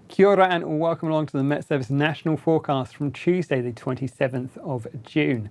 Kia ora and welcome along to the Met Service National Forecast from Tuesday the 27th of June.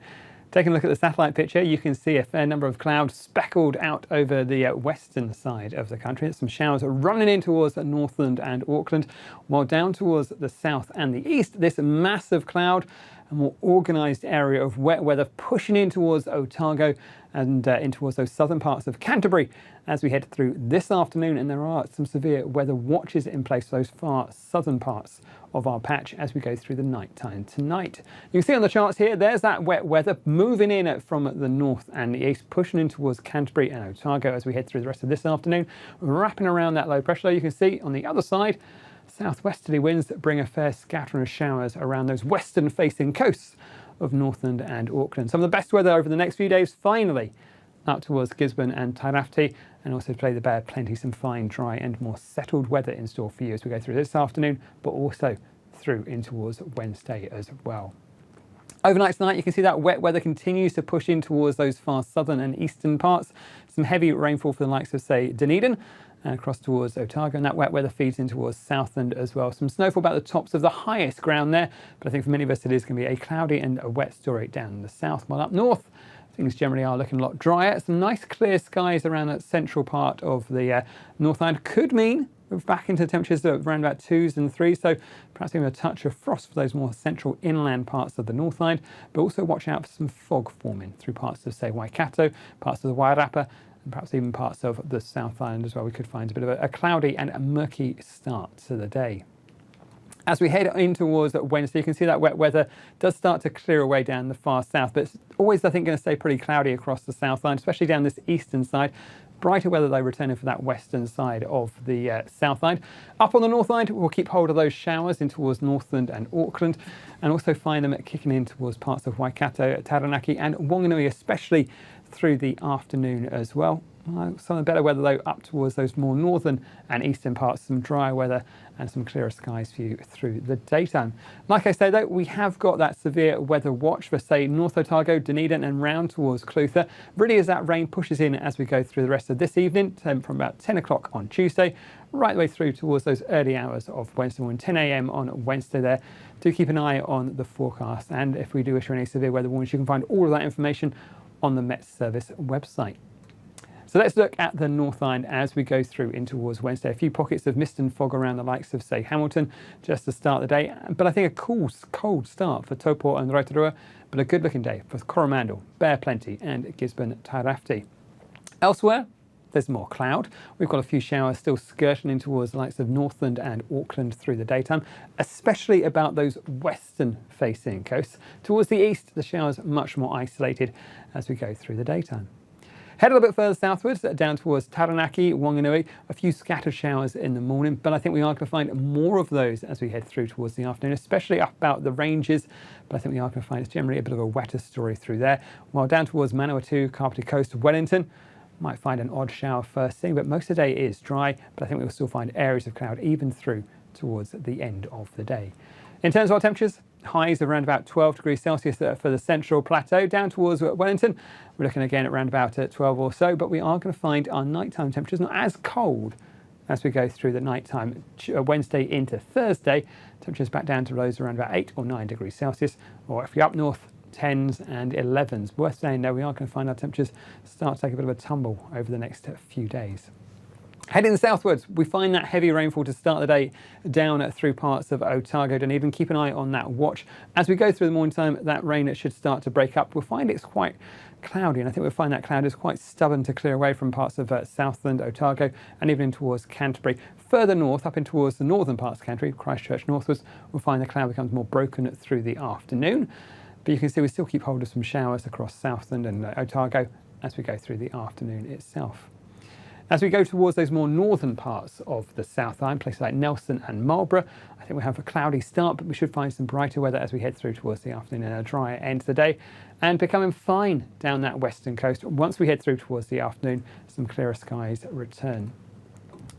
Taking a look at the satellite picture, you can see a fair number of clouds speckled out over the western side of the country. Some showers are running in towards Northland and Auckland, while down towards the south and the east, this massive cloud, a more organised area of wet weather pushing in towards Otago and in towards those southern parts of Canterbury as we head through this afternoon. And there are some severe weather watches in place for those far southern parts of our patch as we go through the night time tonight. You can see on the charts here, there's that wet weather moving in from the north and the east, pushing in towards Canterbury and Otago as we head through the rest of this afternoon, wrapping around that low pressure low. You can see on the other side, southwesterly winds that bring a fair scattering of showers around those western facing coasts of Northland and Auckland. Some of the best weather over the next few days, finally, up towards Gisborne and Tairāwhiti, and also to play the Bear, plenty some fine, dry and more settled weather in store for you as we go through this afternoon, but also through in towards Wednesday as well. Overnight tonight, you can see that wet weather continues to push in towards those far southern and eastern parts. Some heavy rainfall for the likes of, say, Dunedin, and across towards Otago, and that wet weather feeds in towards Southland as well. Some snowfall about the tops of the highest ground there, but I think for many of us it is going to be a cloudy and a wet story down in the south. While up north, things generally are looking a lot drier. Some nice clear skies around that central part of the Northland could mean we're back into temperatures of around about 2s and 3s, so perhaps even a touch of frost for those more central inland parts of the Northland, but also watch out for some fog forming through parts of, say, Waikato, parts of the Wairarapa, and perhaps even parts of the South Island as well. We could find a bit of a cloudy and a murky start to the day. As we head in towards Wednesday, you can see that wet weather does start to clear away down the far south, but it's always, I think, going to stay pretty cloudy across the South Island, especially down this eastern side. Brighter weather, though, returning for that western side of the South Island. Up on the North Island, we'll keep hold of those showers in towards Northland and Auckland, and also find them kicking in towards parts of Waikato, Taranaki and Whanganui, especially through the afternoon as well. Some of the better weather, though, up towards those more northern and eastern parts, some drier weather and some clearer skies for you through the daytime. Like I say, though, we have got that severe weather watch for, say, North Otago, Dunedin and round towards Clutha. Really, as that rain pushes in as we go through the rest of this evening, from about 10 o'clock on Tuesday, right the way through towards those early hours of Wednesday morning, 10 a.m. on Wednesday there. Do keep an eye on the forecast, and if we do issue any severe weather warnings, you can find all of that information on the Met Service website. So let's look at the North Island as we go through in towards Wednesday. A few pockets of mist and fog around the likes of, say, Hamilton, just to start the day. But I think a cold start for Taupo and Rotorua, but a good-looking day for Coromandel, Bear Plenty and Gisborne Tairāwhiti. Elsewhere, there's more cloud. We've got a few showers still skirting in towards the likes of Northland and Auckland through the daytime, especially about those western-facing coasts. Towards the east, the showers much more isolated as we go through the daytime. Head a little bit further southwards, down towards Taranaki, Whanganui, a few scattered showers in the morning, but I think we are going to find more of those as we head through towards the afternoon, especially up about the ranges, but I think we are going to find it's generally a bit of a wetter story through there. While down towards Manawatu, Kapiti Coast, Wellington, might find an odd shower first thing, but most of the day is dry, but I think we'll still find areas of cloud even through towards the end of the day. In terms of our temperatures, highs around about 12 degrees Celsius for the central plateau. Down towards Wellington, we're looking again at around about 12 or so, but we are going to find our nighttime temperatures not as cold as we go through the nighttime Wednesday into Thursday. Temperatures back down to lows around about 8 or 9 degrees Celsius, or if you're up north, 10s and 11s. Worth saying, though, we are going to find our temperatures start to take a bit of a tumble over the next few days. Heading southwards, we find that heavy rainfall to start the day down through parts of Otago, Dunedin. Keep an eye on that watch. As we go through the morning time, that rain should start to break up. We'll find it's quite cloudy, and I think we'll find that cloud is quite stubborn to clear away from parts of Southland, Otago, and even in towards Canterbury. Further north, up in towards the northern parts of Canterbury, Christchurch northwards, we'll find the cloud becomes more broken through the afternoon. But you can see we still keep hold of some showers across Southland and Otago as we go through the afternoon itself. As we go towards those more northern parts of the South Island, places like Nelson and Marlborough, I think we have a cloudy start, but we should find some brighter weather as we head through towards the afternoon and a drier end to the day, and becoming fine down that western coast. Once we head through towards the afternoon, some clearer skies return.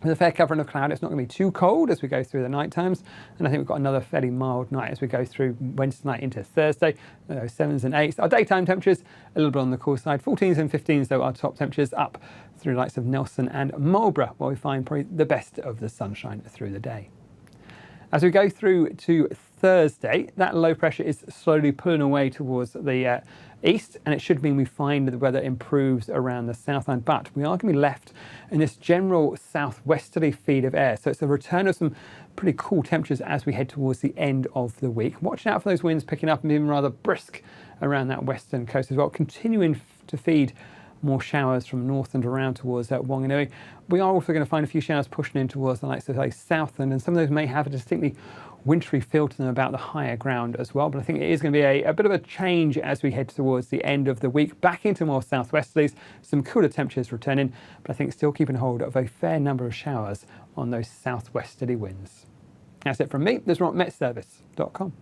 With a fair covering of cloud, it's not going to be too cold as we go through the night times, and I think we've got another fairly mild night as we go through Wednesday night into Thursday. 7s and 8s. Our daytime temperatures a little bit on the cool side. 14s and 15s, though, our top temperatures up through the likes of Nelson and Marlborough, where we find probably the best of the sunshine through the day. As we go through to Thursday, that low pressure is slowly pulling away towards the east, and it should mean we find the weather improves around the southland, but we are going to be left in this general southwesterly feed of air. So it's a return of some pretty cool temperatures as we head towards the end of the week. Watching out for those winds picking up and being rather brisk around that western coast as well, continuing to feed more showers from north and around towards Wanganui. We are also going to find a few showers pushing in towards the likes of Southland, and some of those may have a distinctly wintry feel to them about the higher ground as well. But I think it is going to be a bit of a change as we head towards the end of the week, back into more southwesterlies, some cooler temperatures returning, but I think still keeping hold of a fair number of showers on those southwesterly winds. That's it from me. This is Met Service.com.